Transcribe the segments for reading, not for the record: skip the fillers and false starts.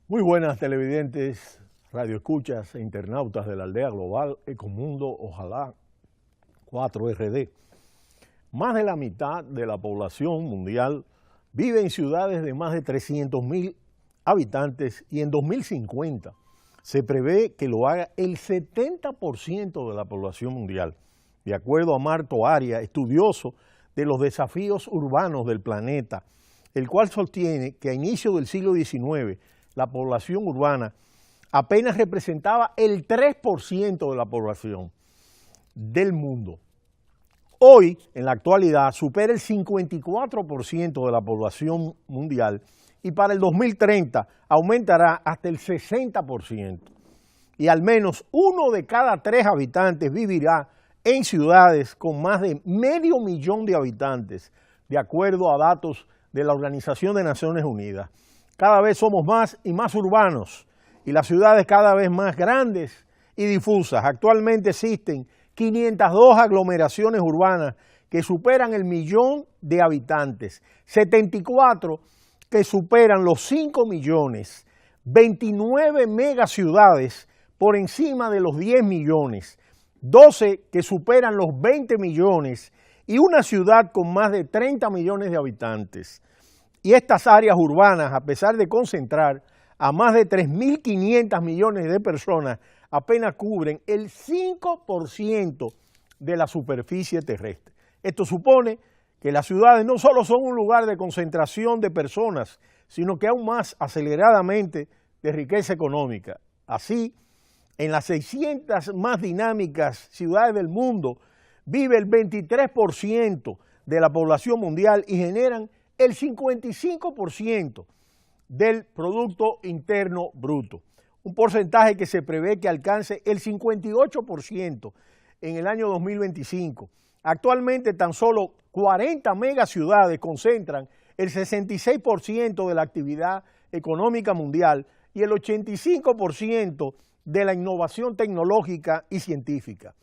Muy buenas televidentes, radioescuchas e internautas de la aldea global Ecomundo, ojalá 4RD. Más de la mitad de la población mundial vive en ciudades de más de 300.000 habitantes y en 2050 se prevé que lo haga el 70% de la población mundial, de acuerdo a Marto Arias, estudioso de los desafíos urbanos del planeta, el cual sostiene que a inicio del siglo XIX la población urbana apenas representaba el 3% de la población del mundo. Hoy, en la actualidad, supera el 54% de la población mundial y para el 2030 aumentará hasta el 60%. Y al menos 1 de cada 3 habitantes vivirá en ciudades con más de 500.000 de habitantes, de acuerdo a datos de la Organización de Naciones Unidas. Cada vez somos más y más urbanos y las ciudades cada vez más grandes y difusas. Actualmente existen 502 aglomeraciones urbanas que superan el 1.000.000 de habitantes, 74 que superan los 5 millones, 29 megaciudades por encima de los 10 millones, 12 que superan los 20 millones y una ciudad con más de 30 millones de habitantes. Y estas áreas urbanas, a pesar de concentrar a más de 3.500 millones de personas, apenas cubren el 5% de la superficie terrestre. Esto supone que las ciudades no solo son un lugar de concentración de personas, sino que aún más aceleradamente de riqueza económica. Así, en las 600 más dinámicas ciudades del mundo, vive el 23% de la población mundial y generan el 55% del Producto Interno Bruto, un porcentaje que se prevé que alcance el 58% en el año 2025. Actualmente tan solo 40 megaciudades concentran el 66% de la actividad económica mundial y el 85% de la innovación tecnológica y científica.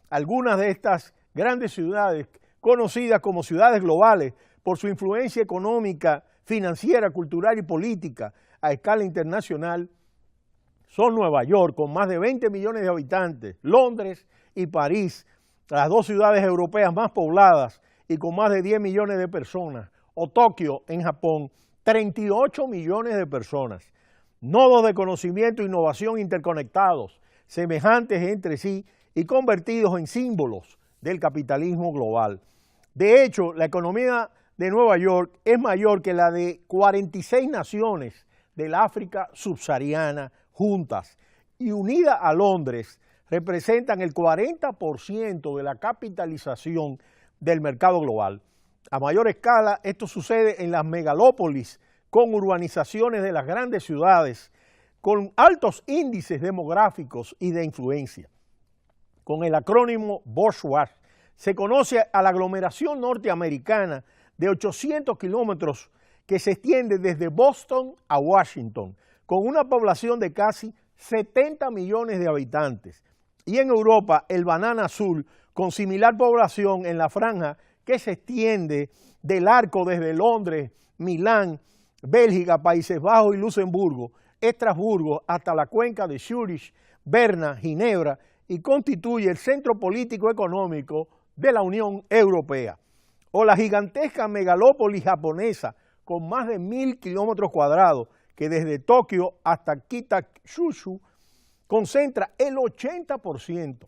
Algunas de estas grandes ciudades, conocidas como ciudades globales, por su influencia económica, financiera, cultural y política a escala internacional, son Nueva York, con más de 20 millones de habitantes, Londres y París, las 2 ciudades europeas más pobladas y con más de 10 millones de personas, o Tokio, en Japón, 38 millones de personas. Nodos de conocimiento e innovación interconectados, semejantes entre sí y convertidos en símbolos del capitalismo global. De hecho, la economía de Nueva York es mayor que la de 46 naciones del África subsahariana juntas y unida a Londres representan el 40% de la capitalización del mercado global. A mayor escala, esto sucede en las megalópolis con urbanizaciones de las grandes ciudades con altos índices demográficos y de influencia. Con el acrónimo Bourgeois se conoce a la aglomeración norteamericana de 800 kilómetros que se extiende desde Boston a Washington, con una población de casi 70 millones de habitantes. Y en Europa, el Banana Azul, con similar población en la franja que se extiende del arco desde Londres, Milán, Bélgica, Países Bajos y Luxemburgo, Estrasburgo, hasta la cuenca de Zúrich, Berna, Ginebra, y constituye el centro político económico de la Unión Europea. O la gigantesca megalópolis japonesa con más de 1.000 kilómetros cuadrados que desde Tokio hasta Kita-Kyushu concentra el 80%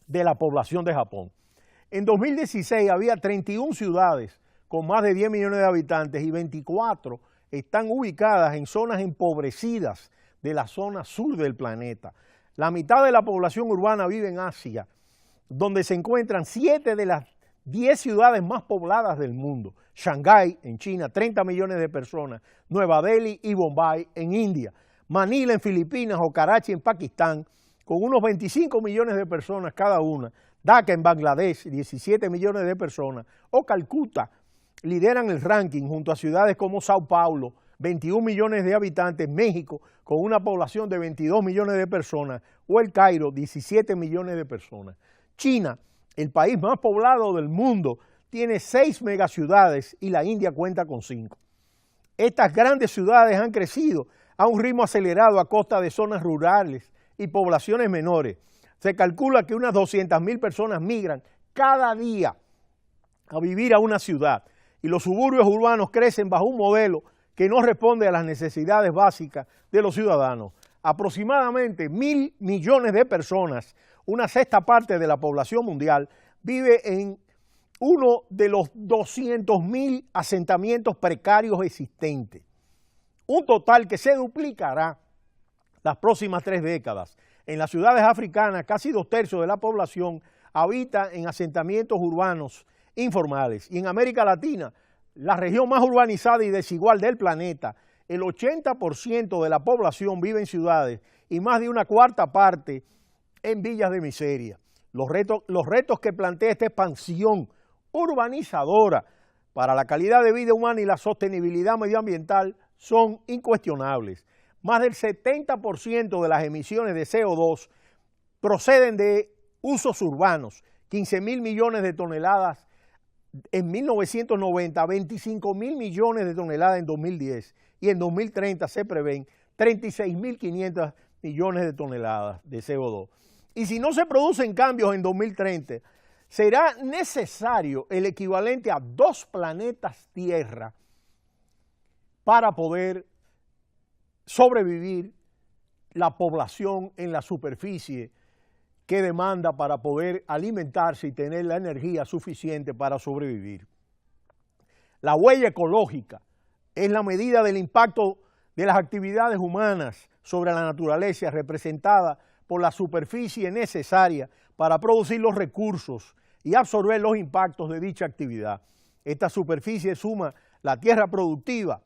de la población de Japón. En 2016 había 31 ciudades con más de 10 millones de habitantes y 24 están ubicadas en zonas empobrecidas de la zona sur del planeta. La mitad de la población urbana vive en Asia, donde se encuentran 7 de las 10 ciudades más pobladas del mundo. Shanghái, en China, 30 millones de personas. Nueva Delhi y Bombay, en India. Manila, en Filipinas, o Karachi, en Pakistán, con unos 25 millones de personas cada una. Dhaka, en Bangladesh, 17 millones de personas. O Calcuta, lideran el ranking junto a ciudades como Sao Paulo, 21 millones de habitantes, México, con una población de 22 millones de personas. O El Cairo, 17 millones de personas. China, el país más poblado del mundo, tiene 6 megaciudades y la India cuenta con 5. Estas grandes ciudades han crecido a un ritmo acelerado a costa de zonas rurales y poblaciones menores. Se calcula que unas 200.000 personas migran cada día a vivir a una ciudad y los suburbios urbanos crecen bajo un modelo que no responde a las necesidades básicas de los ciudadanos. Aproximadamente 1.000 millones de personas, una sexta parte de la población mundial, vive en uno de los 200.000 asentamientos precarios existentes. Un total que se duplicará las próximas 3 décadas. En las ciudades africanas, casi 2/3 de la población habita en asentamientos urbanos informales. Y en América Latina, la región más urbanizada y desigual del planeta, el 80% de la población vive en ciudades y más de una cuarta parte en villas de miseria. Los retos que plantea esta expansión urbanizadora para la calidad de vida humana y la sostenibilidad medioambiental son incuestionables. Más del 70% de las emisiones de CO2 proceden de usos urbanos, 15.000 millones de toneladas en 1990, 25.000 millones de toneladas en 2010 y en 2030 se prevén 36.500 millones de toneladas de CO2. Y si no se producen cambios en 2030, será necesario el equivalente a 2 planetas Tierra para poder sobrevivir la población en la superficie que demanda para poder alimentarse y tener la energía suficiente para sobrevivir. La huella ecológica es la medida del impacto de las actividades humanas sobre la naturaleza representada por la superficie necesaria para producir los recursos y absorber los impactos de dicha actividad. Esta superficie suma la tierra productiva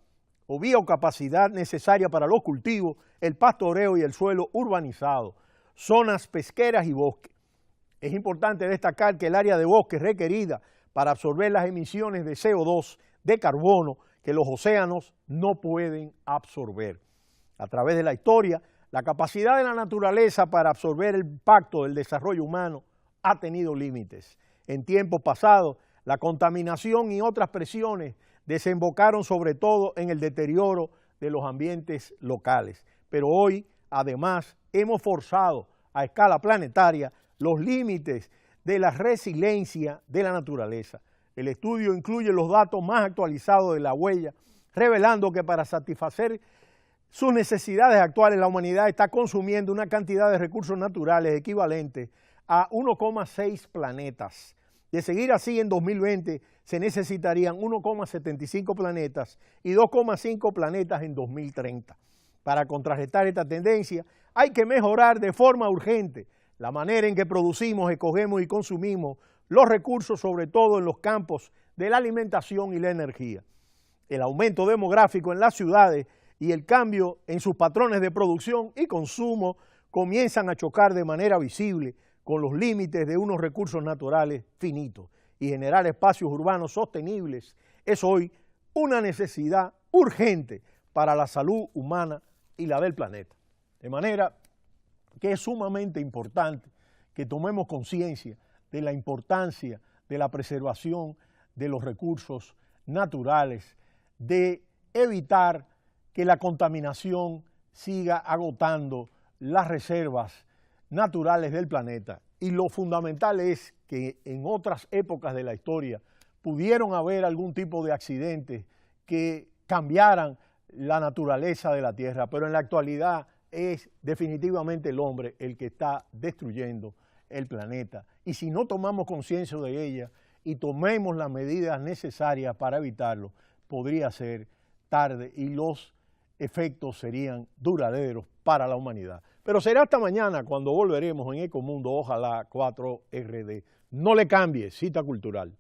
o biocapacidad necesaria para los cultivos, el pastoreo y el suelo urbanizado, zonas pesqueras y bosques. Es importante destacar que el área de bosque requerida para absorber las emisiones de CO2, de carbono, que los océanos no pueden absorber. A través de la historia, la capacidad de la naturaleza para absorber el impacto del desarrollo humano ha tenido límites. En tiempos pasados, la contaminación y otras presiones desembocaron sobre todo en el deterioro de los ambientes locales. Pero hoy, además, hemos forzado a escala planetaria los límites de la resiliencia de la naturaleza. El estudio incluye los datos más actualizados de la huella, revelando que para satisfacer sus necesidades actuales la humanidad está consumiendo una cantidad de recursos naturales equivalente a 1,6 planetas. De seguir así, en 2020 se necesitarían 1,75 planetas y 2,5 planetas en 2030. Para contrarrestar esta tendencia, hay que mejorar de forma urgente la manera en que producimos, escogemos y consumimos los recursos, sobre todo en los campos de la alimentación y la energía. El aumento demográfico en las ciudades y el cambio en sus patrones de producción y consumo comienzan a chocar de manera visible con los límites de unos recursos naturales finitos, y generar espacios urbanos sostenibles es hoy una necesidad urgente para la salud humana y la del planeta. De manera que es sumamente importante que tomemos conciencia de la importancia de la preservación de los recursos naturales, de evitar que la contaminación siga agotando las reservas naturales del planeta. Y lo fundamental es que en otras épocas de la historia pudieron haber algún tipo de accidentes que cambiaran la naturaleza de la Tierra, pero en la actualidad es definitivamente el hombre el que está destruyendo el planeta. Y si no tomamos conciencia de ella y tomemos las medidas necesarias para evitarlo, podría ser tarde y los efectos serían duraderos para la humanidad. Pero será hasta mañana cuando volveremos en Ecomundo, ojalá 4RD. No le cambie, cita cultural.